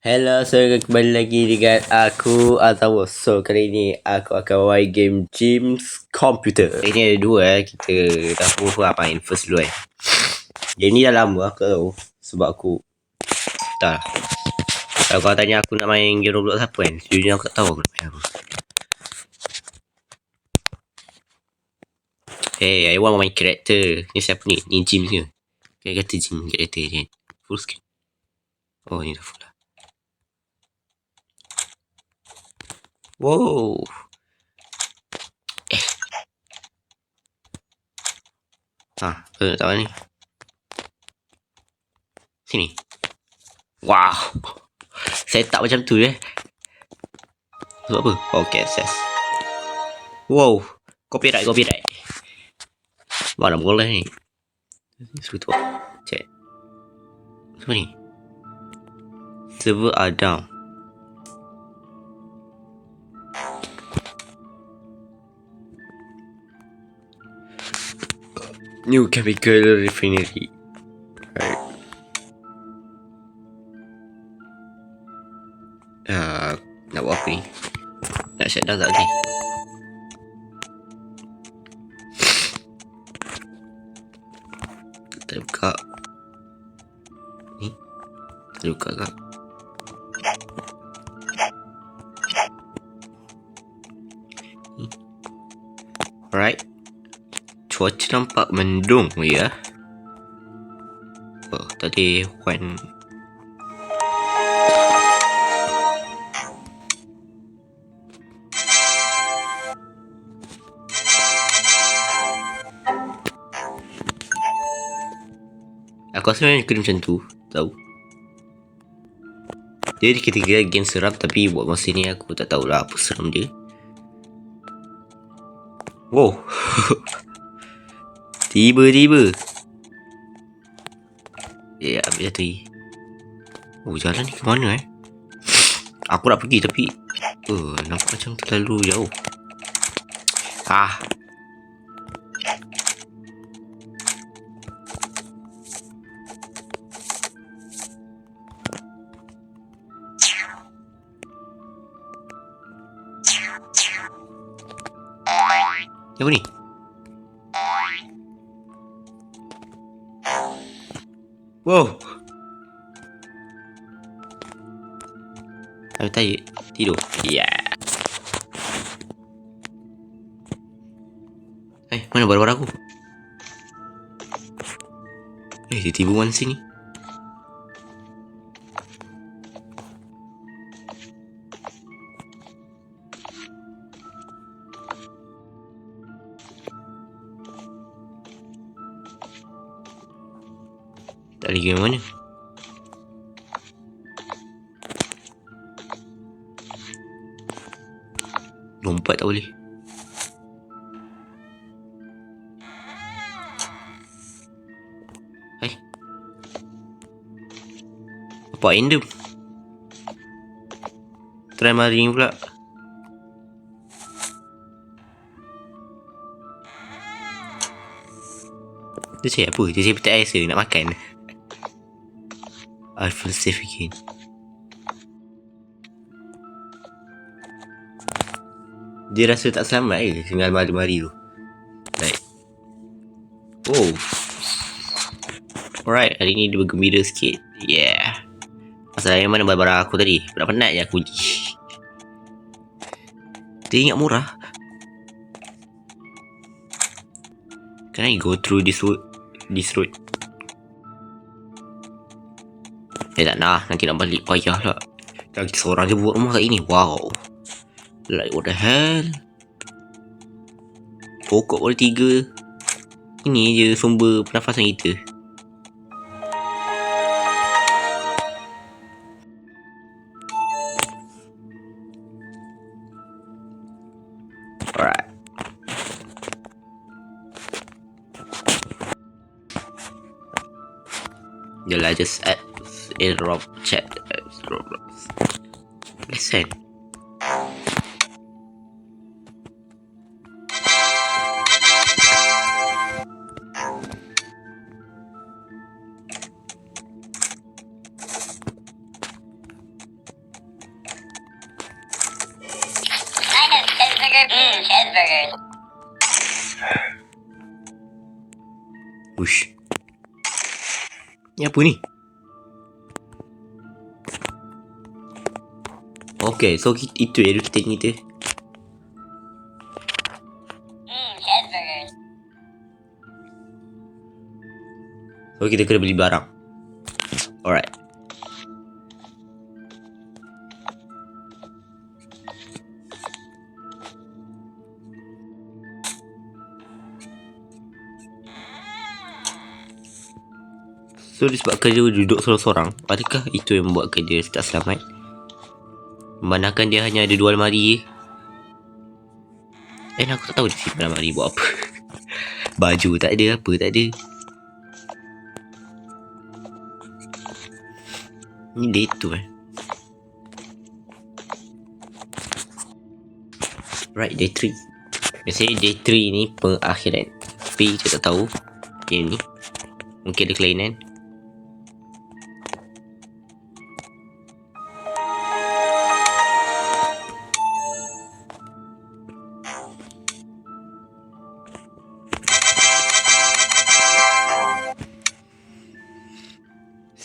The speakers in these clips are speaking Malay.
Hello, so kembali lagi dengan aku Atawa. So kali ni aku akan main game James Computer. Ini ada dua kita dah pun main first dulu Game ni dah lama aku tahu. Sebab aku tak. Kalau kau tanya aku nak main game Roblox apa kan, sejujurnya aku tak tahu aku nak main apa. Hey, I want main karakter. Ni siapa ni? Ni James ke? Dia kata James karakter je. Full screen. Oh, ni dah full lah. Wow. Kau nak tahu ni? Sini. Wow. Set up macam tu Sebab apa? Okay, access. Wow. Copyright. Mana boleh ni? Suruh tu. Check. Apa ni? Server are down. New chemical refinery. Right. Nak buat apa ni? Nak shutdown tak ni? Kita buka. Ni. Kita buka kak. Ni. Alright. Cuaca nampak mendung ya. Oh, tadi Wan. Aku rasa memang kena macam tu. Tahu. Dia ketiga game seram, tapi buat masa ni aku tak tahulah apa seram dia. Wow. Tiba-tiba. Ya, ambil jatuh. Oh, jalan ni ke mana Aku nak pergi tapi nampak macam terlalu jauh. Apa ni? Wow. Aku tidur. Yeah. Mana barang-barang aku? Tiba-tiba Wan sini. Tak lagi ke mana? Lompat tak boleh. Apa endem? Try maring pula. Dia cakap apa? Dia cakap petak ais ke? Nak makan? I feel safe again. Dia rasa tak selamat dengan mari-mari tu. Like. Oh. Alright, hari ni dia bergembira sikit. Yeah. Masalahnya mana barang aku tadi? Penat je aku. Dia ingat murah. Can I go through this road? Tak nak. Nanti nak balik payah lah. Jangan kita seorang je buat rumah kat ini. Wow. Like what the hell? Pokok boleh 3. Ini je sumber pernafasan kita. Alright. Yalah, just add airdrop chat Roblox. Listen. Cheeseburger. Ush. Ni apa ni? Okay, so itu rutin kita. Cheeseburger. So kita kena beli barang. Alright. So disebabkan dia duduk sorang-sorang, adakah itu yang membuatkan dia tak selamat? Memandangkan dia hanya ada 2 almari. Dan aku tak tahu dia simpan almari buat apa. Baju tak ada, apa tak ada. Ni day 2 Right, day 3. Biasanya day 3 ni pengakhiran. Tapi kita tak tahu game ni mungkin ada kelainan.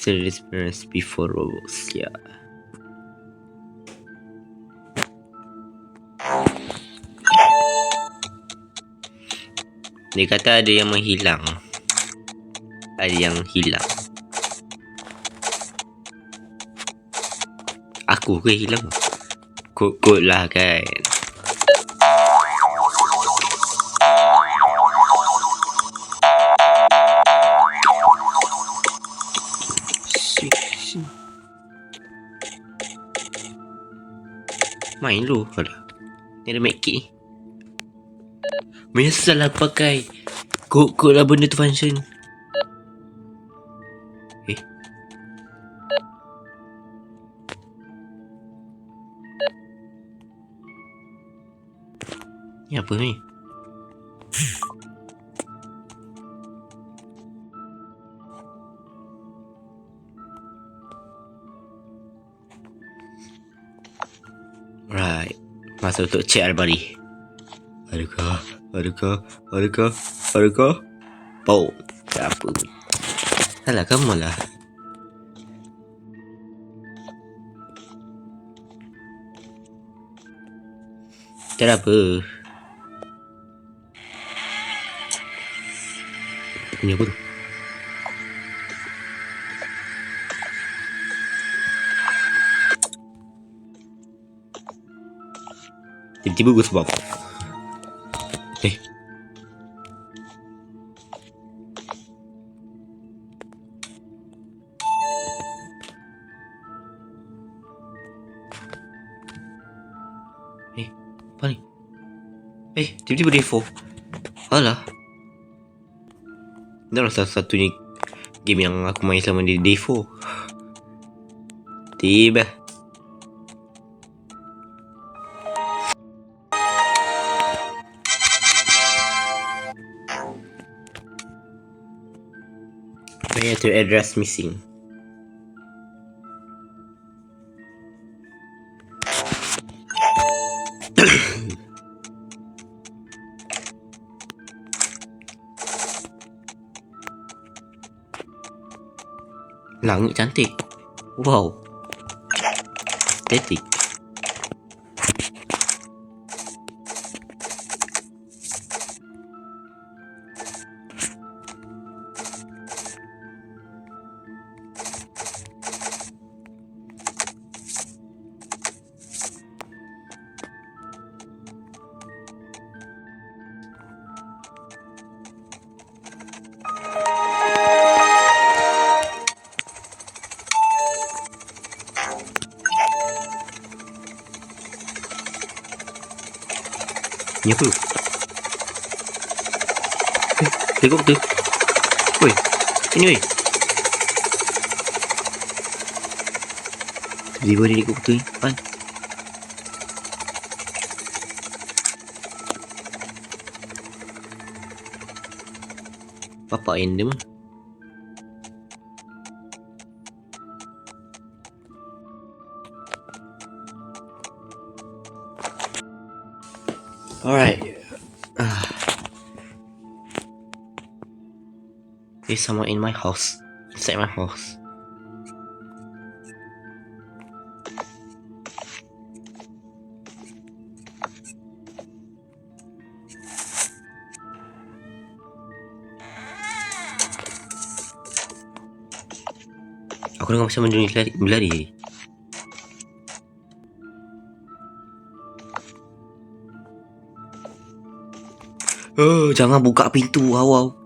Service experience before robots. Ya. Dia kata ada yang menghilang. Ada yang hilang. Aku ke hilang? Kod lah kan. Main dulu. Alah. Ni ada medkit ni. Menyesal lah pakai kod lah benda tu function. Ni apa ni? Right. Masa untuk cek almari. Adakah? Bau. Tak apa. Alah, kamu lah. Tak ada apa. Ini apa tu? Tiba-tiba gue sebab. Apa ni? Tiba-tiba day 4. Alah. Ini adalah salah satu ni game yang aku main selama di day 4. Tiba. Where to address missing. Langit cantik. Wow. Estetik. Ni apa? Helikopter. Woi. Ini woi. Tiba di helikopter ni. Pan. Bapak yang dia mah. Alright. There's someone in my house. Inside my house. Aku dengar macam benda ni berlari. Jangan buka pintu, awal.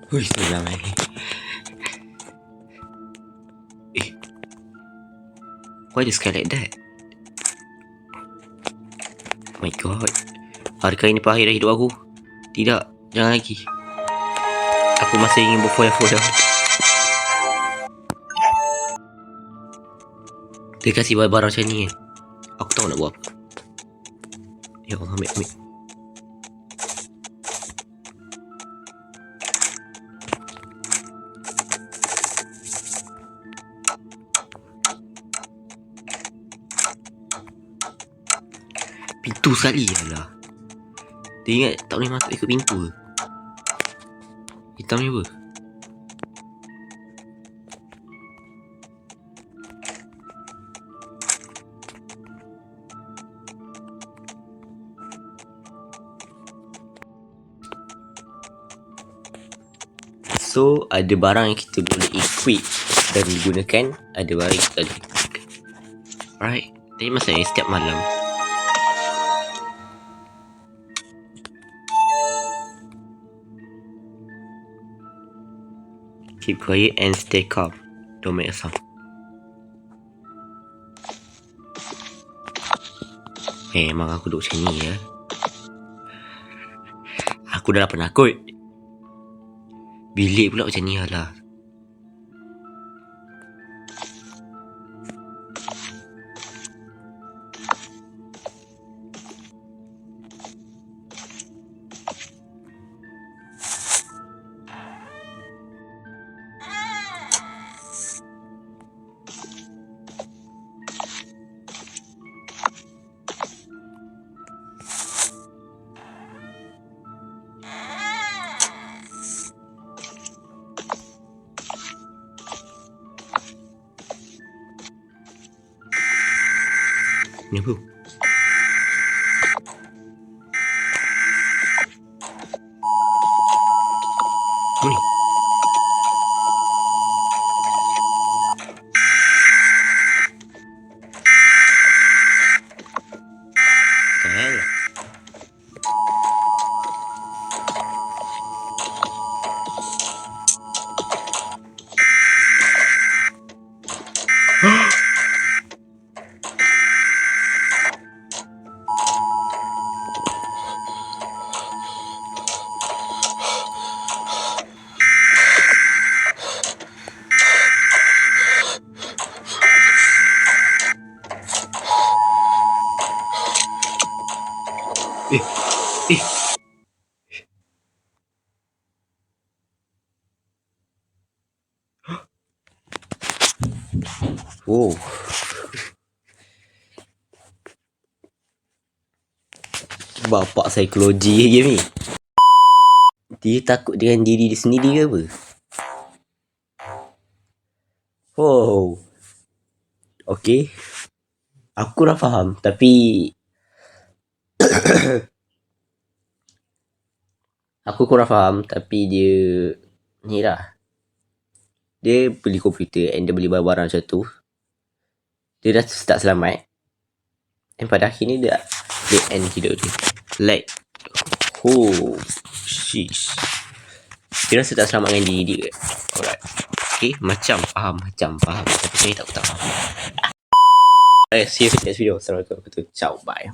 Hui, seram ni. Why the sky like that? Oh my god. Adakah ini perakhir hidup aku? Tidak, jangan lagi. Aku masih ingin berfoya-foya. Dia kasih barang macam ni. Aku tahu nak buat apa. Ya Allah, ambil. Pintu sekali je lah. Dia ingat tak boleh masuk ikut pintu ke? Hitam ni apa? So, ada barang yang kita boleh equip dan gunakan. Ada barang yang kita boleh gunakan. Alright. Tapi masalahnya setiap malam keep quiet and stay calm. Don't make a sound. Memang aku duduk macam ni ya. Aku dah penakut. Bilik pula macam ni lah. Ni apa? Apa ni? Hell. Wow. Bapak psikologi game ni. Dia takut dengan diri dia sendiri ke apa? Oh. Okay. Aku dah faham. Tapi aku kurang faham. Tapi dia ni lah. Dia beli komputer and dia beli barang-barang macam tu. Dia dah start selamat. Dan pada akhirnya dia end hidup dia. Like, oh, sheesh. Dia rasa tak selamat dengan diri dia. Alright. Okay, macam faham. Tapi saya tak faham. Alright, see you in the next video. Assalamualaikum. Ciao, bye.